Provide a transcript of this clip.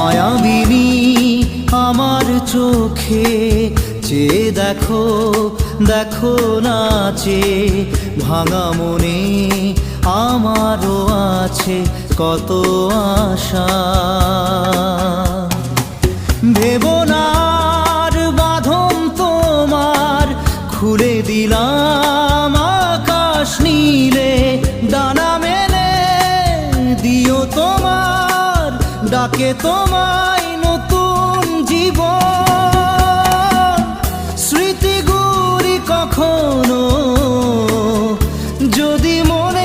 মায়াবিনী আমার চোখে চেয়ে দেখো, দেখো নাচে ভাঙা মনে আমারও আছে কত আশা। ভেবো না আর বাঁধন তোমার, খুলে দিলাম আকাশ নীলে, ডানা মেলে দিও তোমার ডাকে তোমায় নতুন জীবন। স্মৃতিগুলি কখনো যদি মনে